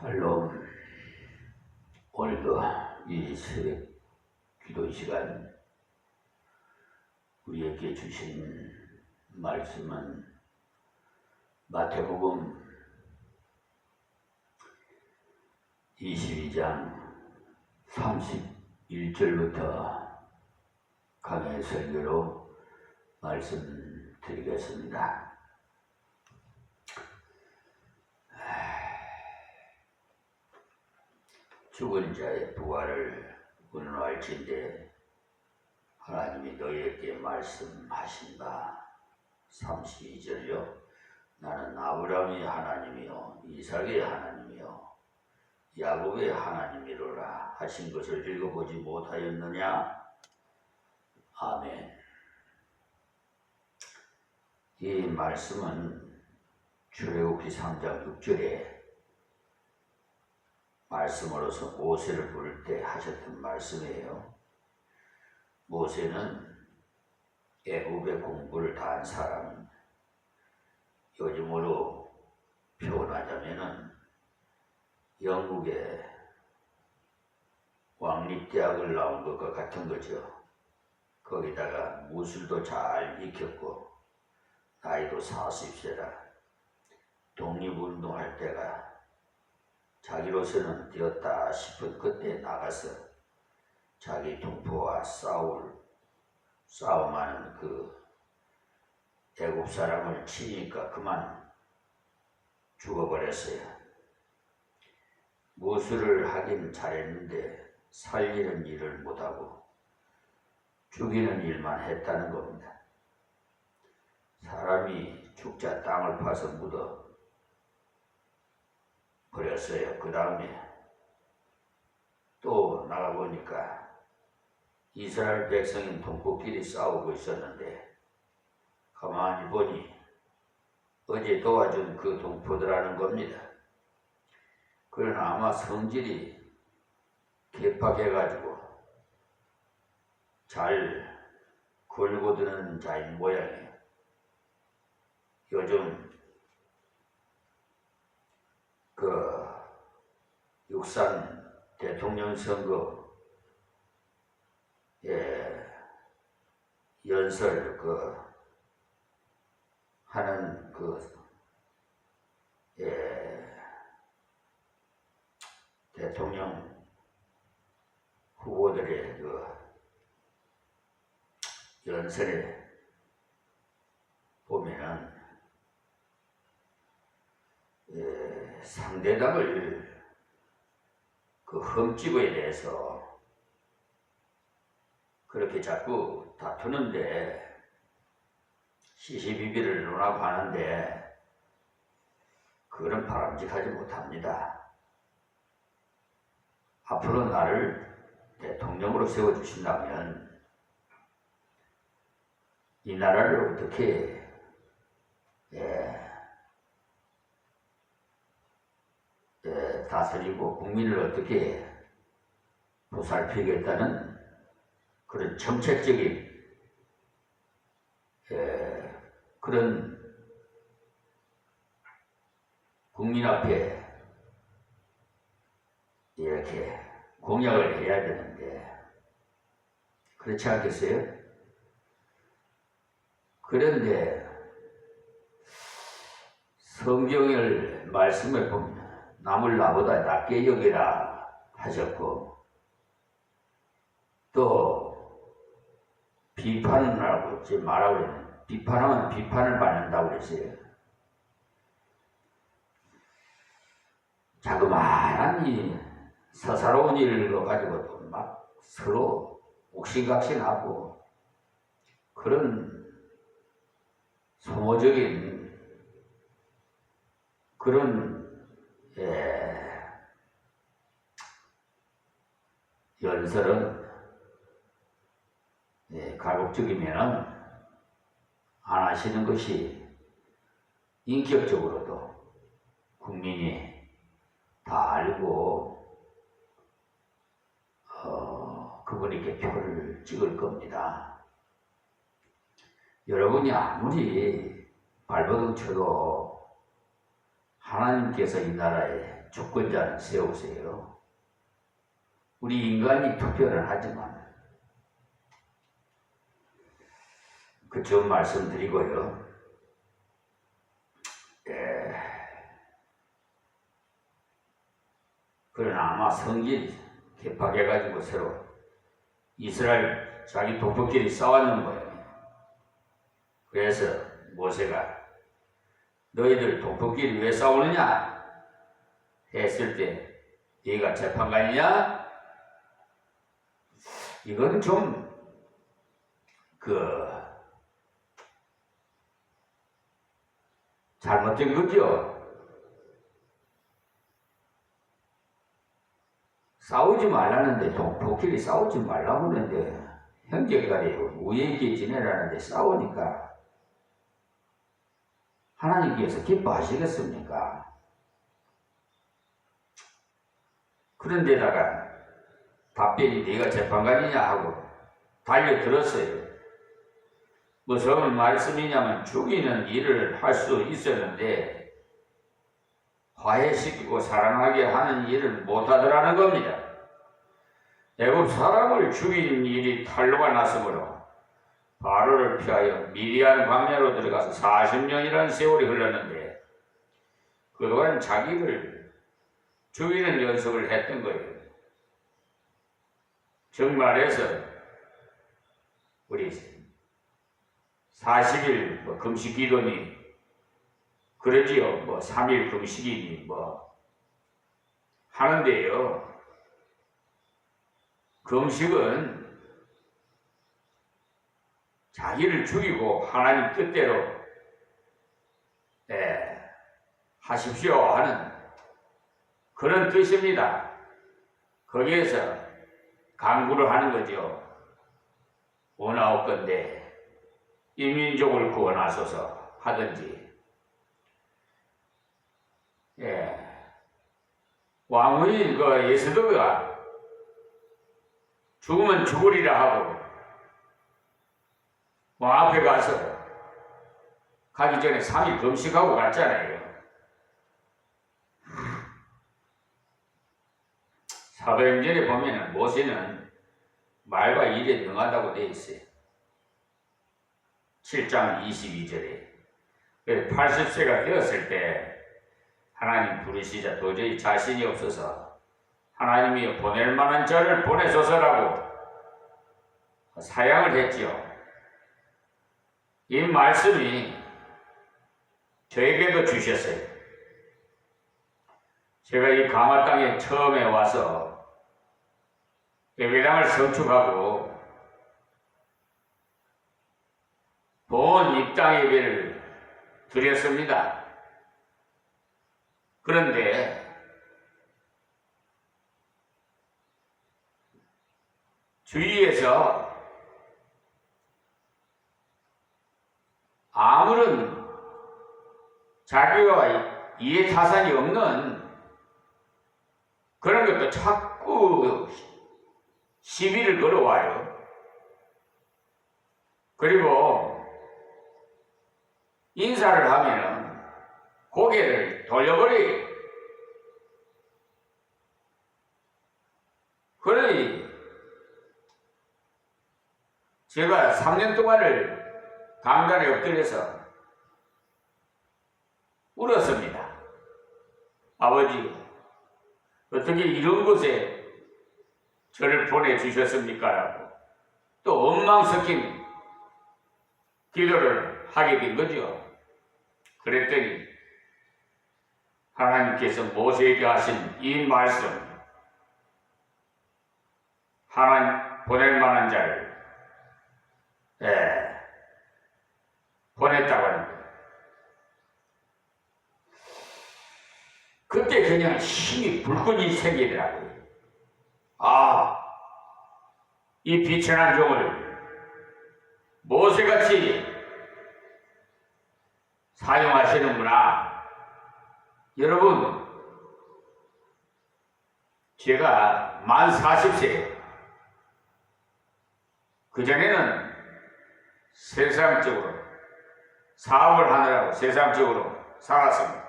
샬롬. 오늘도 이 새벽 기도 시간 우리에게 주신 말씀은 마태복음 22장 31절부터 강해 설교로 말씀드리겠습니다. 죽은 자의 부활을 운운할진대 하나님이 너희에게 말씀하신 바 32절요. 나는 아브라함의 하나님이요 이삭의 하나님이요 야곱의 하나님이로라 하신 것을 읽어보지 못하였느냐? 아멘. 이 말씀은 출애굽기 3장 6절에 말씀으로서 모세를 부를 때 하셨던 말씀이에요. 모세는 애굽의 공부를 다한 사람, 요즘으로 표현하자면은 영국의 왕립대학을 나온 것과 같은 거죠. 거기다가 무술도 잘 익혔고 나이도 40세라 독립운동할 때가 자기로서는 되었다 싶은 그때 나가서 자기 동포와 싸움하는 그 애굽 사람을 치니까 그만 죽어버렸어요. 무술을 하긴 잘했는데 살리는 일을 못하고 죽이는 일만 했다는 겁니다. 사람이 죽자 땅을 파서 묻어 버렸어요. 그 다음에 또 나가보니까 이스라엘 백성인 동포끼리 싸우고 있었는데 가만히 보니 어제 도와준 그 동포들하는 겁니다. 그러나 아마 성질이 개팍해가지고 잘 걸고드는 자인 모양이에요. 요즘 그 육산 대통령 선거에 연설 하는 대통령 후보들의 연설에 보면은 상대방을 그 흠집에 대해서 그렇게 자꾸 다투는데 시시비비를 논하고 하는데 그거는 바람직하지 못합니다. 앞으로 나를 대통령으로 세워주신다면 이 나라를 어떻게 다스리고 국민을 어떻게 보살피겠다는 그런 정책적인 그런 국민 앞에 이렇게 공약을 해야 되는데 그렇지 않겠어요? 그런데 성경을 말씀을 보면 남을 나보다 낮게 여기라 하셨고 또 비판을 하고 말하고 그랬는데 비판하면 비판을 받는다고 그랬어요. 자그마한 이 서사로운 일을 가지고도 막 서로 옥신각신하고 그런 소모적인 그런 연설은 가급적이면 안 하시는 것이 인격적으로도 국민이 다 알고 그분에게 표를 찍을 겁니다. 여러분이 아무리 발버둥 쳐도 하나님께서 이 나라에 주권자는 세우세요. 우리 인간이 투표를 하지만 그 점 말씀드리고요. 그러나 아마 성질이 개팍해가지고 서로 이스라엘 자기 동포끼리 싸웠는 거예요. 그래서 모세가 너희들 동포끼리 왜 싸우느냐 했을 때 네가 재판관이냐? 이건 좀 잘못된 거죠. 싸우지 말라는데 동포끼리 싸우지 말라고 하는데 형제간에 우애있게 지내라는데 싸우니까 하나님께서 기뻐하시겠습니까? 그런데다가 답변이 네가 재판관이냐 하고 달려들었어요. 무슨 말씀이냐면 죽이는 일을 할 수 있었는데 화해시키고 사랑하게 하는 일을 못하더라는 겁니다. 애굽 사람을 죽인 일이 탄로가 났으므로 바로를 피하여 미디안 광야로 들어가서 40년이라는 세월이 흘렀는데 그동안 자기를 죽이는 연습을 했던 거예요. 정말해서 우리 40일 금식 기도니 그러지요. 3일 금식이니 하는데요. 금식은 자기를 죽이고 하나님 뜻대로 하십시오 하는 그런 뜻입니다. 거기에서 강구를 하는 거죠. 원하옵건대 이 민족을 구원하소서 하든지 왕후인 예수도가 죽으면 죽으리라 하고 왕 앞에 가서 가기 전에 3일 금식하고 갔잖아요. 사도행전에 보면 모세는 말과 일에 능하다고 되어 있어요. 7장 22절에 80세가 되었을 때 하나님 부르시자 도저히 자신이 없어서 하나님이 보낼 만한 자를 보내소서라고 사양을 했지요. 이 말씀이 저에게도 주셨어요. 제가 이 강화 땅에 처음에 와서 예배당을 건축하고 본 입당 예배를 드렸습니다. 그런데 주위에서 아무런 자기와 이해 타산이 없는 그런 것도 자꾸 시비를 걸어와요. 그리고 인사를 하면은 고개를 돌려버려요. 그러니 제가 3년 동안을 강단에 엎드려서 울었습니다. 아버지, 어떻게 이런 곳에 저를 보내주셨습니까? 라고 또 원망 섞인 기도를 하게 된 거죠. 그랬더니 하나님께서 모세에게 하신 이 말씀, 하나님 보낼 만한 자를 보냈다고 하는 거예요. 그때 그냥 힘이 불끈이 생기더라고요. 이 비천한 종을 모세같이 사용하시는구나. 여러분, 제가 만 40세, 그전에는 세상적으로 사업을 하느라고 세상적으로 살았습니다.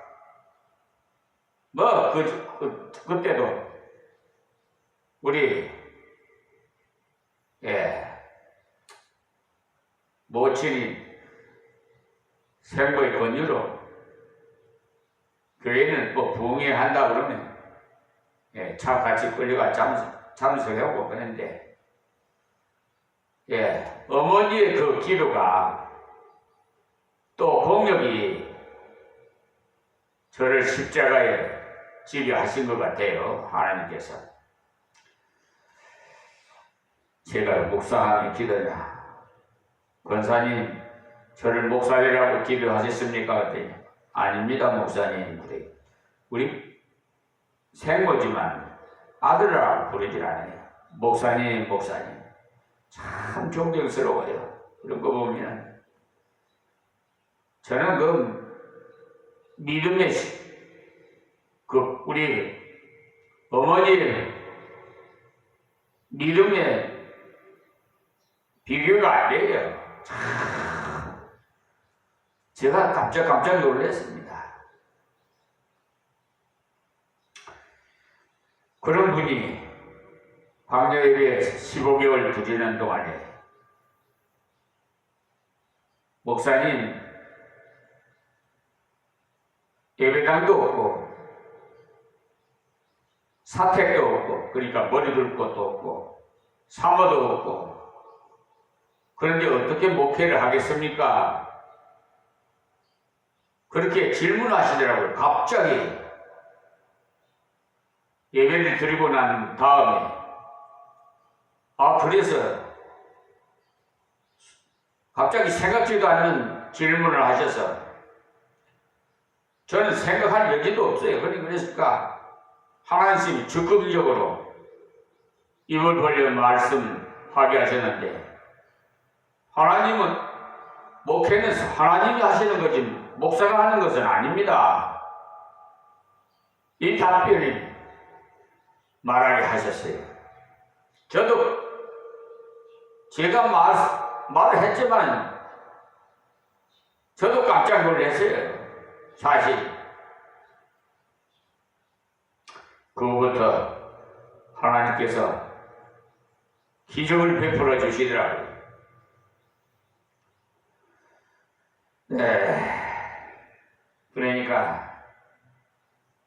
뭐 그때도 우리 모친이 생보의 권유로 교회는 뭐 부흥회한다 그러면 차 같이 끌려가 참석하고 그랬는데 어머니의 그 기도가 또 공력이 저를 십자가에 지게 하신 것 같아요. 하나님께서. 제가 목사하면 기도냐, 권사님 저를 목사라고 기도하셨습니까? 그랬더니 아닙니다 목사님. 그래. 우리 생모지만 아들이라고 부르질 않아요. 목사님 목사님. 참 존경스러워요. 그런 거 보면 저는 그 믿음의 우리 어머니의 믿음의 비교가 안 돼요. 참 제가 깜짝 놀랐습니다. 그런 분이 광야예배 15개월 드리는 동안에 목사님 예배당도 없고 사택도 없고 그러니까 머리 둘 곳도 없고 사모도 없고 그런데 어떻게 목회를 하겠습니까? 그렇게 질문하시더라고요. 갑자기 예배를 드리고 난 다음에 그래서 갑자기 생각지도 않는 질문을 하셔서 저는 생각할 여지도 없어요. 그러니까 하나님이 적극적으로 입을 벌려 말씀하게 하셨는데 하나님은 목회는 하나님이 하시는 거지 목사가 하는 것은 아닙니다. 이 답변을 말하게 하셨어요. 저도 제가 말을 했지만 저도 깜짝 놀랐어요. 사실 그후부터 하나님께서 기적을 베풀어 주시더라고요. 그러니까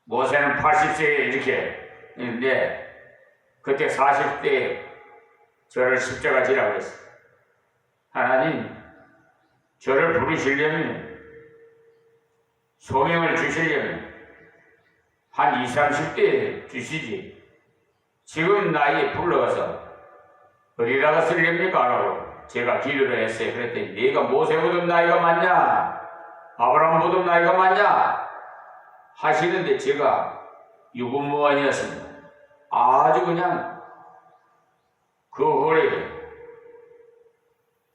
모세는 80세에 이렇게 있는데 그때 40대에 저를 십자가 지라고 했어요. 하나님 저를 부르시려면 소명을 주시려면 한 20, 30대에 주시지 지금 나이에 불러가서 어디다가 쓰렵니까? 라고 제가 기도를 했어요. 그랬더니 네가 모세보다 나이가 많냐? 아브라함보다 나이가 많냐? 하시는데 제가 유구무원이었습니다. 아주 그냥 그 후에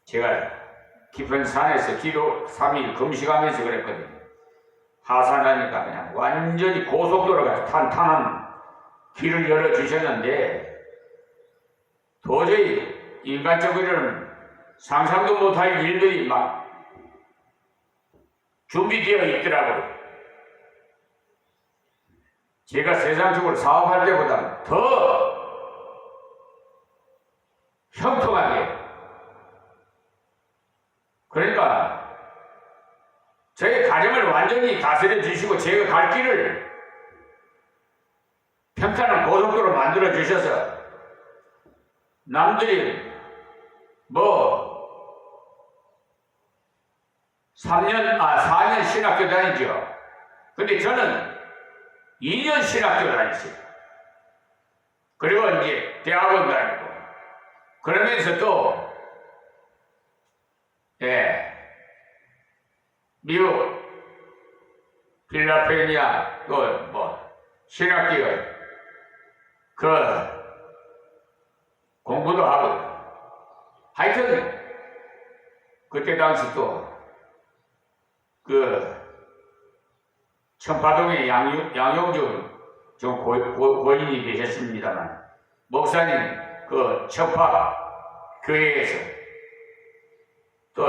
제가 깊은 산에서 기도 3일 금식하면서 그랬거든요. 하산하니까 그냥 완전히 고속도로가 탄탄한 길을 열어주셨는데 도저히 인간적으로는 상상도 못할 일들이 막 준비되어 있더라고요. 제가 세상적으로 사업할 때보다 더 형통하게 그러니까 저희 가정을 완전히 다스려 주시고 제가 갈 길을 평탄한 고속도로 만들어 주셔서 남들이 뭐 4년 신학교 다니죠. 근데 저는 2년 신학교 다녔어요. 그리고 이제 대학원 다니고 그러면서 또 미국 필라델피아 뭐 신학교 공부도 하고 하여튼 그때 당시 또 청파동에 양용준 좀 고인이 계셨습니다만 목사님 청파 교회에서 또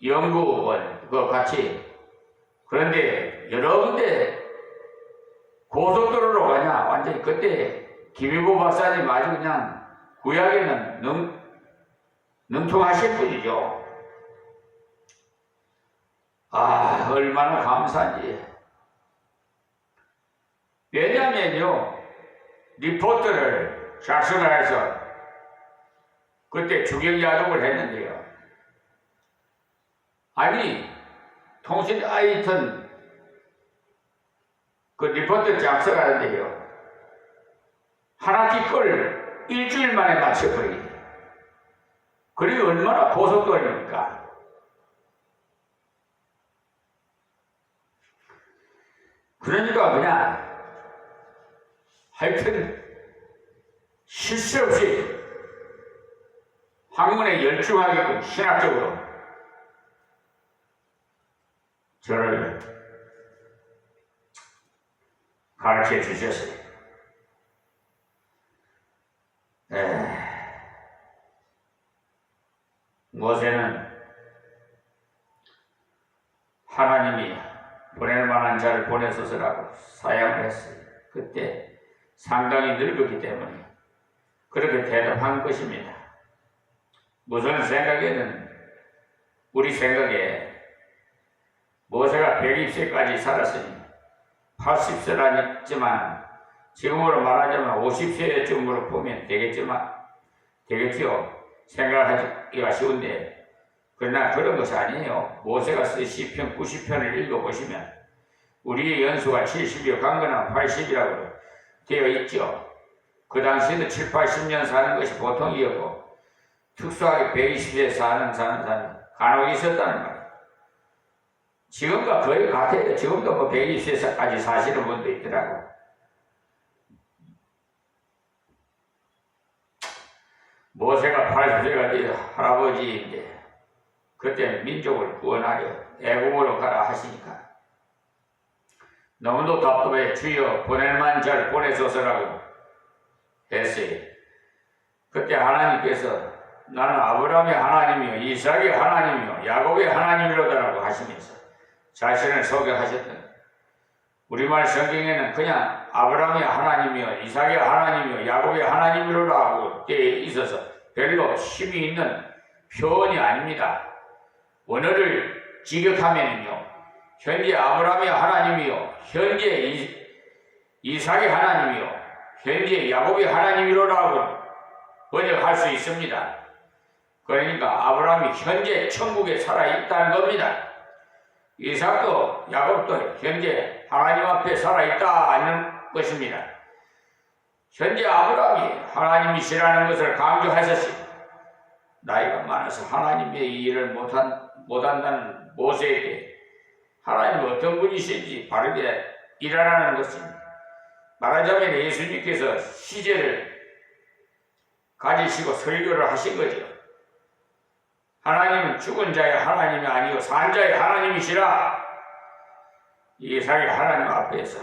연구원 같이 그런데 여러 군데 고속도로로 가냐? 완전히 그때 김일보 박사님 아주 그냥 구약에는 능통하실 분이죠. 아, 얼마나 감사한지. 왜냐면요, 리포터를 샤스나에서 그때 주경야독을 했는데요. 아니, 통신 아이턴 그 리포터 작성하는데요. 한 학기 걸 일주일 만에 맞춰버리게. 그게 얼마나 고속도로입니까? 그러니까 그냥 하여튼 실수 없이 학문에 열중하게끔 신학적으로 저를 가르쳐 주셨어요. 모세는 하나님이 보낼 만한 자를 보내소서라고 사양을 했어요. 그때 상당히 늙었기 때문에 그렇게 대답한 것입니다. 무슨 생각에는 우리 생각에 모세가 120세까지 살았으니 80세는 있지만 지금으로 말하자면 50세쯤으로 보면 되겠죠. 생각하기가 쉬운데 그러나 그런 것이 아니에요. 모세가 쓴 시편 90편을 읽어보시면 우리의 연수가 70이요 강건한 80이라고 되어 있죠. 그 당시에는 7, 80년 사는 것이 보통이었고 특수하게 120세 사는 사람이 간혹 있었다는 말이에요. 지금과 거의 같아요. 지금도 뭐 120세까지 사시는 분도 있더라고. 모세가 80세가 되어 할아버지인데 그때 민족을 구원하려 애국으로 가라 하시니까 너무도 답답해 주여 보낼만 자를 보내소서라고 했어요. 그때 하나님께서 나는 아브라함의 하나님이요 이삭의 하나님이요 야곱의 하나님이로다라고 하시면서 자신을 소개하셨던 우리말 성경에는 그냥 아브라함의 하나님이요 이삭의 하나님이요 야곱의 하나님이로라고 되어 있어서 별로 힘이 있는 표현이 아닙니다. 원어를 직역하면요 현재 아브라함의 하나님이요 현재 이삭의 하나님이요 현재 야곱의 하나님이로라고 번역할 수 있습니다. 그러니까 아브라함이 현재 천국에 살아있다는 겁니다. 이삭도 야곱도 현재 하나님 앞에 살아있다는 것입니다. 현재 아브라함이 하나님이시라는 것을 강조하셨습니다. 나이가 많아서 하나님의 일을 못한다는 모세에게 하나님이 어떤 분이신지 바르게 일하라는 것입니다. 말하자면 예수님께서 시제를 가지시고 설교를 하신 거죠. 하나님은 죽은 자의 하나님이 아니요 산 자의 하나님이시라. 이삭이 하나님 앞에서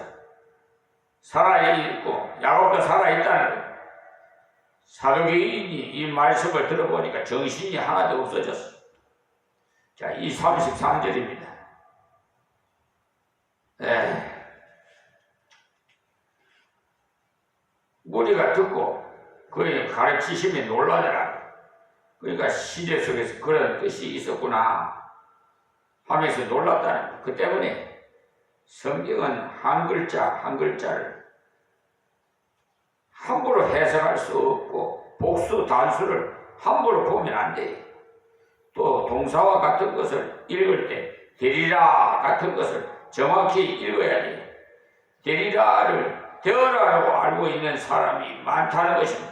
살아있고 야곱도 살아있다는 거예요. 사도계인이 이 말씀을 들어보니까 정신이 하나도 없어졌어. 자, 이 33절입니다. 우리가 듣고 그의 가르치심에 놀라더라. 그러니까 시제 속에서 그런 뜻이 있었구나 하면서 놀랐다는 거예요. 그 때문에 성경은 한 글자 한 글자를 함부로 해석할 수 없고 복수 단수를 함부로 보면 안 돼요. 또 동사와 같은 것을 읽을 때 되리라 같은 것을 정확히 읽어야 돼요. 되리라를 되어라라고 알고 있는 사람이 많다는 것입니다.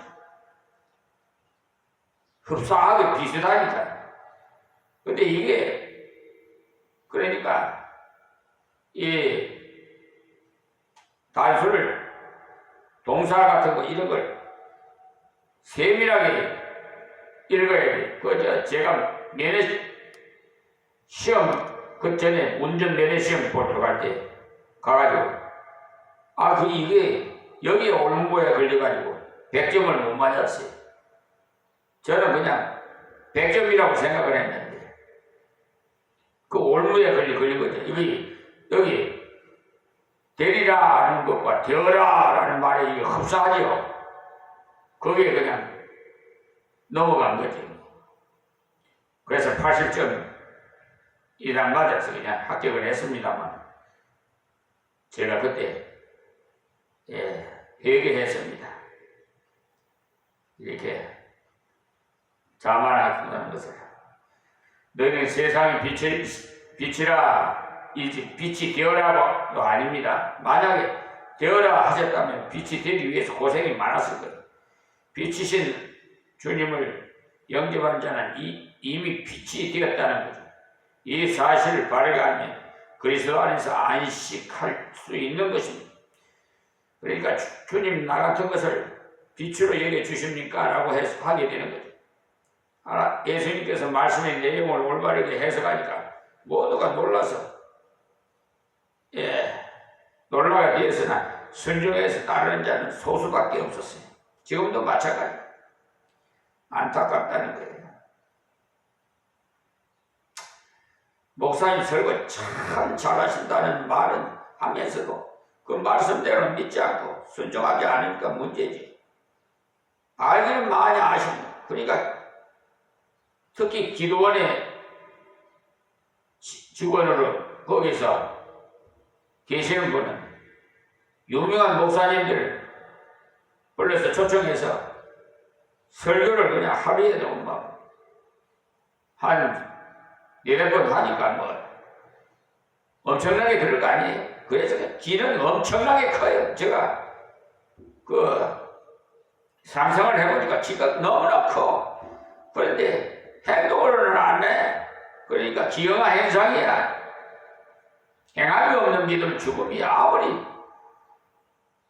흡사하게 비슷하니까. 근데 이게 그러니까 이 단수를 동사 같은 거 이런 걸 세밀하게 읽어야 돼. 그저 제가 면허 시험 그 전에 운전 면허 시험 보러 갈 때 가가지고 이게 여기에 올무에 걸려가지고 100점을 못 맞았어요. 저는 그냥 100점이라고 생각을 했는데 그 올무에 걸린 거죠. 여기 되리라 되리라는 것과 되어라라는 말이 흡사하지요. 거기에 그냥 넘어간 거지. 그래서 80점 이상 맞아서 그냥 합격을 했습니다만, 제가 그때 회개했습니다. 이렇게 자만하다는 것을. 너희는 세상의 빛이라, 이 빛이 되어라고 아닙니다. 만약에 되어라 하셨다면 빛이 되기 위해서 고생이 많았을 거예요. 빛이신 주님을 영접한 자는 이미 빛이 되었다는 거죠. 이 사실을 발견하면 그리스도 안에서 안식할 수 있는 것입니다. 그러니까 주님 나 같은 것을 빛으로 여겨 주십니까? 라고 하게 되는 거죠. 예수님께서 말씀의 내용을 올바르게 해석하니까 모두가 놀라서 놀라가 되었으나 순종해서 따르는 자는 소수밖에 없었어요. 지금도 마찬가지. 안타깝다는 거예요. 목사님 설교 참 잘하신다는 말은 하면서도 그 말씀대로 믿지 않고 순종하지 않으니까 문제지. 알기는 많이 아십니다. 그러니까 특히 기도원의 직원으로 거기서 계시는 분은 유명한 목사님들 불러서 초청해서 설교를 그냥 하루에도 한 4번 하니까 엄청나게 그럴 거 아니에요. 그래서 길은 엄청나게 커요. 제가 상상을 해보니까 지가 너무나 커. 그런데 행동으로는 안 해. 그러니까 기형아 행상이야. 행함이 없는 믿음 죽음이야. 아무리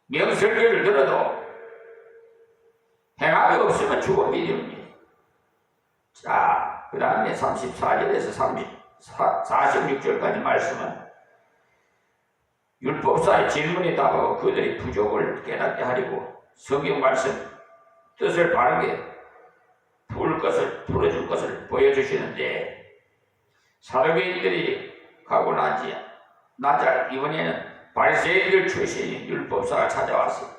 명설교를 들어도 행함이 없으면 죽음 믿음이에요. 자, 그 다음에 34절에서 46절까지 말씀은 율법사의 질문에 답하고 그들의 부족을 깨닫게 하려고 성경 말씀 뜻을 바르게 풀어줄 것을 보여주시는데, 사두개인들이 가고 나자 이번에는 바리새인들 출신인 율법사가 찾아왔어요.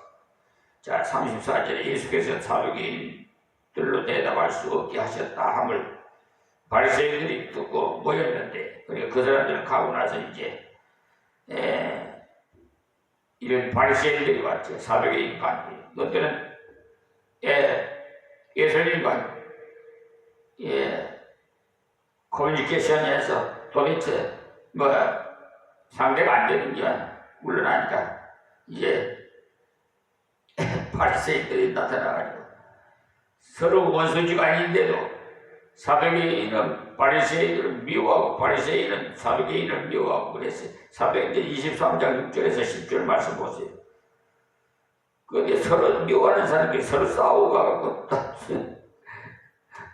자, 34절에 예수께서 사두개인들로 대답할 수 없게 하셨다 함을 바리새인들이 듣고 모였는데, 그러니까 그 사람들은 가고 나서 이제 이런 바리새인들이 왔죠. 사두개인과 너희들은 예수님과 커뮤니케이션에서 도대체 상대가 안 되는 게 물러나니까 이제 바리새인들이 나타나가지고 서로 원수지가 아닌데도 사두개인은 바리새인을 미워하고 바리새인은 사두개인을 미워하고 그랬어요. 사도행전 23장 6절에서 10절 말씀 보세요. 그런데 서로 미워하는 사람들이 서로 싸우고 가고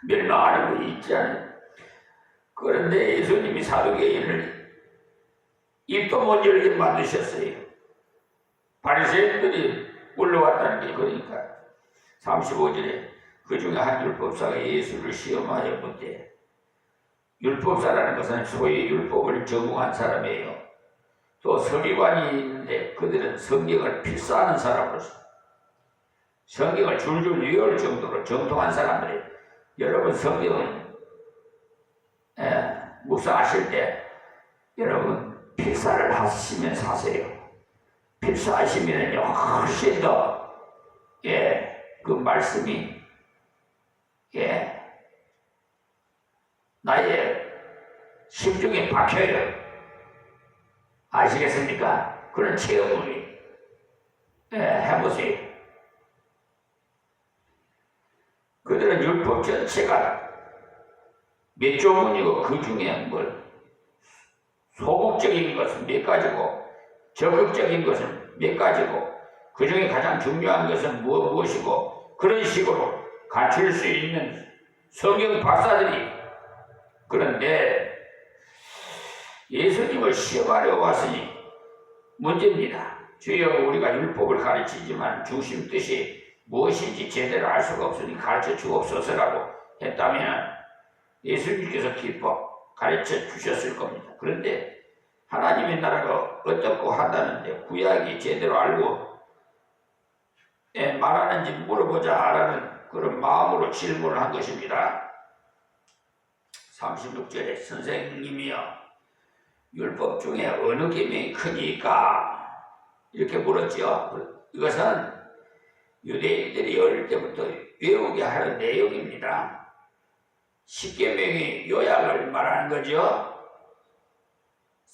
멸망하는 거 있지 않아요? 그런데 예수님이 사두개인을 입도 못 열게 만드셨어요. 바리새인들이 올라왔다는 게. 그러니까 35절에 그 중에 한 율법사가 예수를 시험하여 본때, 율법사라는 것은 소위 율법을 전공한 사람이에요. 또 서기관이 있는데 그들은 성경을 필사하는 사람으로서 성경을 줄줄 외울 정도로 정통한 사람들이에요. 여러분 성경은 묵상하실 때 여러분 필사를 하시면서 하세요. 필사하시면요 훨씬 더 그 말씀이 나의 심중에 박혀요. 아시겠습니까? 그런 체험을 해보세요. 그들은 율법 전체가 몇 조문이고 그 중에 소극적인 것은 몇 가지고 적극적인 것은 몇 가지고 그 중에 가장 중요한 것은 무엇이고 그런 식으로 갖출 수 있는 성경 박사들이. 그런데 예수님을 시험하려 왔으니 문제입니다. 주여 우리가 율법을 가르치지만 중심 뜻이 무엇인지 제대로 알 수가 없으니 가르쳐 주옵소서라고 했다면 예수님께서 기뻐 가르쳐 주셨을 겁니다. 그런데 하나님의 나라가 어떻고 한다는데 구약이 제대로 알고 말하는지 물어보자라는 그런 마음으로 질문을 한 것입니다. 36절에 선생님이여 율법 중에 어느 계명이 크니까 이렇게 물었지요. 이것은 유대인들이 어릴 때부터 외우게 하는 내용입니다. 10계명의 요약을 말하는 거죠.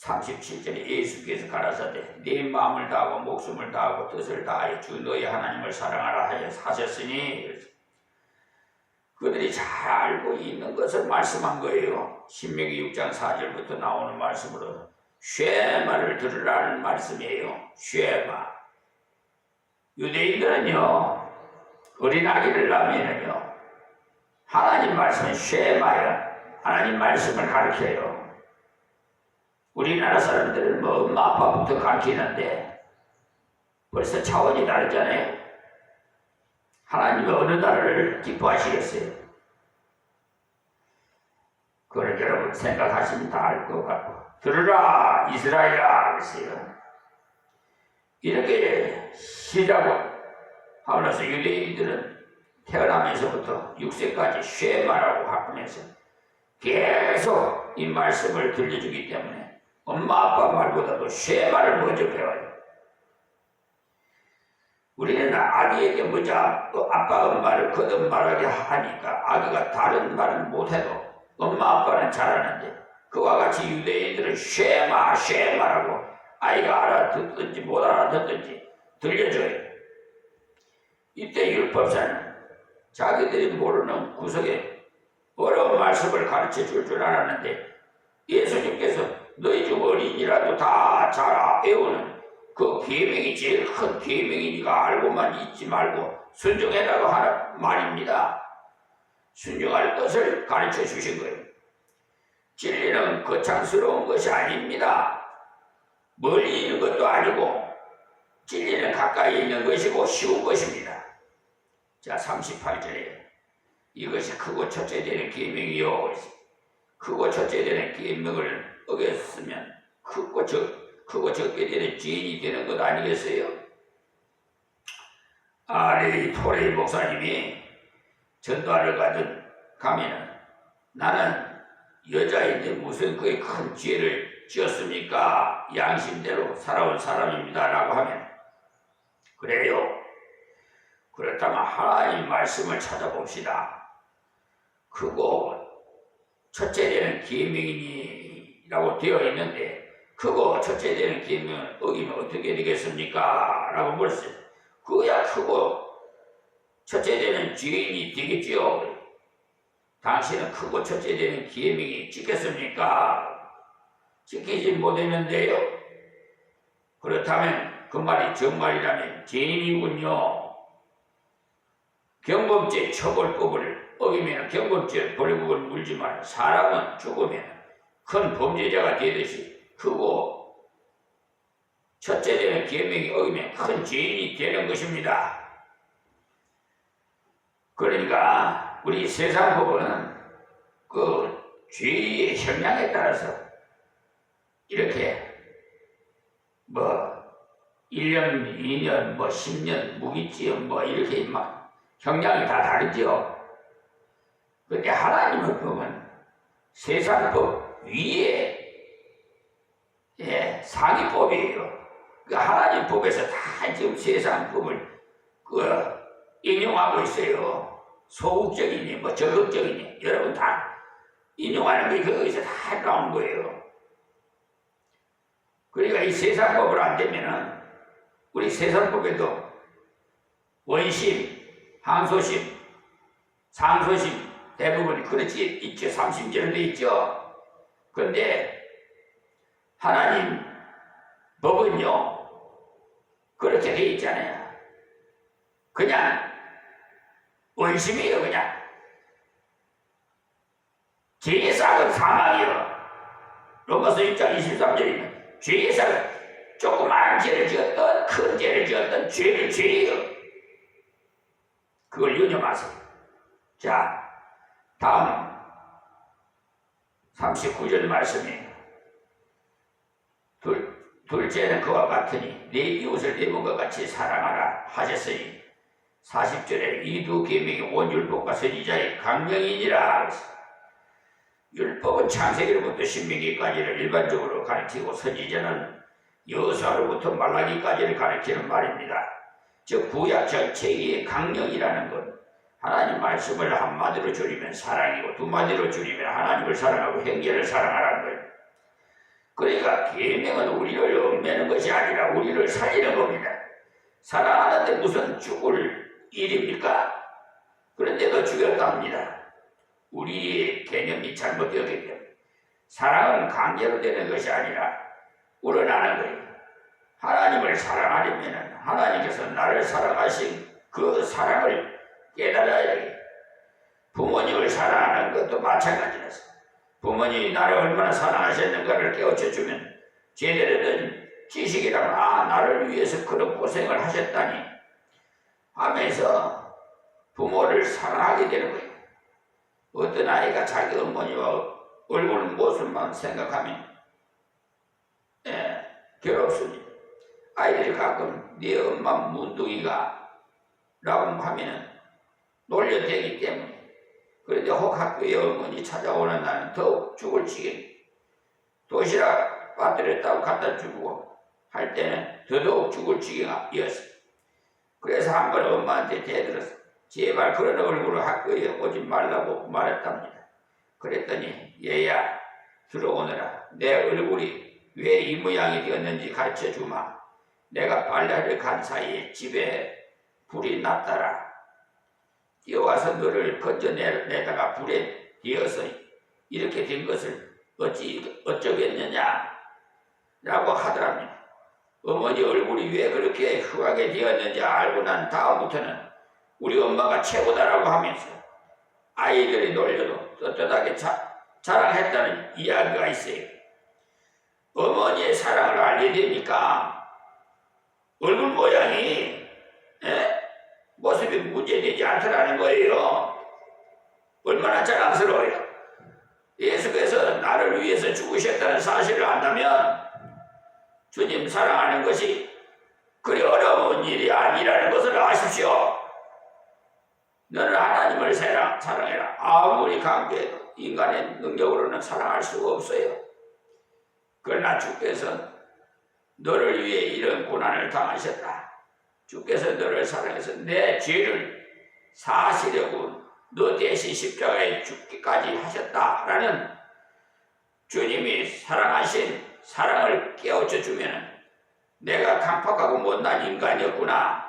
37절에 예수께서 가라사대 네 마음을 다하고 목숨을 다하고 뜻을 다하여 주 너희 하나님을 사랑하라 하여 하셨으니 그들이 잘 알고 있는 것을 말씀한 거예요. 신명기 6장 4절부터 나오는 말씀으로 쉐마를 들으라는 말씀이에요. 쉐마. 유대인들은요 어린아기를 낳으면요 하나님 말씀은 쉐마야. 하나님 말씀을 가르쳐요. 우리나라 사람들은 뭐 엄마 아빠부터 가르치는데 벌써 차원이 다르잖아요. 하나님이 어느 나라를 기뻐하시겠어요? 그걸 여러분 생각하시면 다 알 것 같고 들으라 이스라엘아 그랬어요. 이렇게 시작을 하면서 유대인들은 태어나면서부터 6세까지 쉐마라고 하면서 계속 이 말씀을 들려주기 때문에 엄마 아빠 말보다도 쉐마를 먼저 배워요. 우리는 아기에게 먼저 아빠 엄마를 거듭 말하게 하니까 아기가 다른 말은 못해도 엄마 아빠는 잘하는데 그와 같이 유대인들은 쉐마라고 아이가 알아듣든지 못 알아듣든지 들려줘요. 이때 율법사는 자기들이 모르는 구석에 어려운 말씀을 가르쳐 줄 알았는데 예수님께서 너희 중 어린이라도 다 잘 외우는 그 계명이 제일 큰 계명이니까 알고만 있지 말고 순종해라고 하는 말입니다. 순종할 것을 가르쳐 주신 거예요. 진리는 거창스러운 것이 아닙니다. 멀리 있는 것도 아니고 진리는 가까이 있는 것이고 쉬운 것입니다. 자 38절에 이것이 크고 첫째 되는 계명이요. 크고 첫째 되는 계명을 어겼으면 크고 적게 되는 죄인이 되는 것 아니겠어요? 아리 토레이 목사님이 전도하러 가면은 나는 여자인데 무슨 그의 큰 죄를 지었습니까? 양심대로 살아온 사람입니다 라고 하면 그래요? 그렇다면 하나님 말씀을 찾아봅시다. 크고 첫째 되는 계명이라고 되어 있는데 크고 첫째 되는 계명을 어기면 어떻게 되겠습니까? 라고 물었어요. 그야 크고 첫째 되는 죄인이 되겠지요. 당신은 크고 첫째 되는 계명이 지켰습니까? 지키지 못했는데요. 그렇다면 그 말이 정말이라면 죄인이군요. 경범죄 처벌법을 어기면 경범죄 벌금을 물지만 사람은 죽으면 큰 범죄자가 되듯이 크고 첫째 되는 계명이 어기면 큰 죄인이 되는 것입니다. 그러니까 우리 세상법은 그 죄의 형량에 따라서 이렇게 뭐 1년, 2년, 뭐 10년, 무기징역 뭐 이렇게 막 형량이 다 다르죠. 근데 하나님의 법은 세상법 위에 상위법이에요. 그 하나님 법에서 다 지금 세상 법을 인용하고 있어요. 소극적이니 뭐 적극적이니 여러분 다 인용하는 게 거기서 다 나온 거예요. 그러니까 이 세상 법을 안 되면은 우리 세상 법에도 원심, 항소심, 상소심 대부분 그렇지 있죠. 30절도 있죠. 그런데 하나님 법은요 그렇게 돼 있잖아요. 그냥 원심이에요. 그냥 죄의 삭은 사망이요. 로마서 1장 23절이면 죄의 삭은 조그마한 죄를 지었던 큰 죄를 지었던 죄를 죄예요. 그걸 유념하세요. 자 다음 39절 말씀이에요. 둘째는 그와 같으니 네 이웃을 네 몸과 같이 사랑하라 하셨으니 40절에 이 두 계명이 온 율법과 선지자의 강령이니라. 율법은 창세기로부터 신명기까지를 일반적으로 가르치고 선지자는 여호수아로부터 말라기까지를 가르치는 말입니다. 즉 구약 전체의 강령이라는 것, 하나님 말씀을 한마디로 줄이면 사랑이고 두마디로 줄이면 하나님을 사랑하고 형제를 사랑하라는 거예요. 그러니까 계명은 우리를 얽매는 것이 아니라 우리를 살리는 겁니다. 사랑하는데 무슨 죽을 일입니까? 그런데도 죽였답니다. 우리의 개념이 잘못되었기 때문에 사랑은 강제로 되는 것이 아니라 우러나는 거예요. 하나님을 사랑하려면 하나님께서 나를 사랑하신 그 사랑을 깨달아야 해요. 부모님을 사랑하는 것도 마찬가지라서 부모님이 나를 얼마나 사랑하셨는가를 깨우쳐주면 제대로 된 지식이라면 나를 위해서 그런 고생을 하셨다니 하면서 부모를 사랑하게 되는 거예요. 어떤 아이가 자기 어머니와 얼굴 모습만 생각하면 괴롭습니다. 아이들이 가끔 네 엄마 문둥이가 라고 하면 놀려대기 때문에. 그런데 혹 학교에 어머니 찾아오는 날은 더욱 죽을 지경. 도시락 빠뜨렸다고 갖다 주고 할 때는 더더욱 죽을 지경이었어요. 그래서 한번 엄마한테 대들어서 제발 그런 얼굴로 학교에 오지 말라고 말했답니다. 그랬더니 얘야 들어오너라. 내 얼굴이 왜 이 모양이 되었는지 가르쳐 주마. 내가 빨래를 간 사이에 집에 불이 났더라. 뛰어와서 너를 건져내다가 불에 뛰어서 이렇게 된 것을 어쩌겠느냐 라고 하더랍니다. 어머니 얼굴이 왜 그렇게 흑하게 되었는지 알고 난 다음부터는 우리 엄마가 최고다라고 하면서 아이들이 놀려도 떳떳하게 자랑했다는 이야기가 있어요. 어머니의 사랑을 알게 되니까 얼굴 모양이 모습이 문제되지 않더라는 거예요. 얼마나 자랑스러워요. 예수께서 나를 위해서 죽으셨다는 사실을 안다면 주님 사랑하는 것이 그리 어려운 일이 아니라는 것을 아십시오. 너는 하나님을 사랑해라. 아무리 강조해도 인간의 능력으로는 사랑할 수가 없어요. 그러나 주께서 너를 위해 이런 고난을 당하셨다. 주께서 너를 사랑해서 내 죄를 사하시려고 너 대신 십자가에 죽기까지 하셨다라는 주님이 사랑하신 사랑을 깨우쳐 주면 내가 강팍하고 못난 인간이었구나.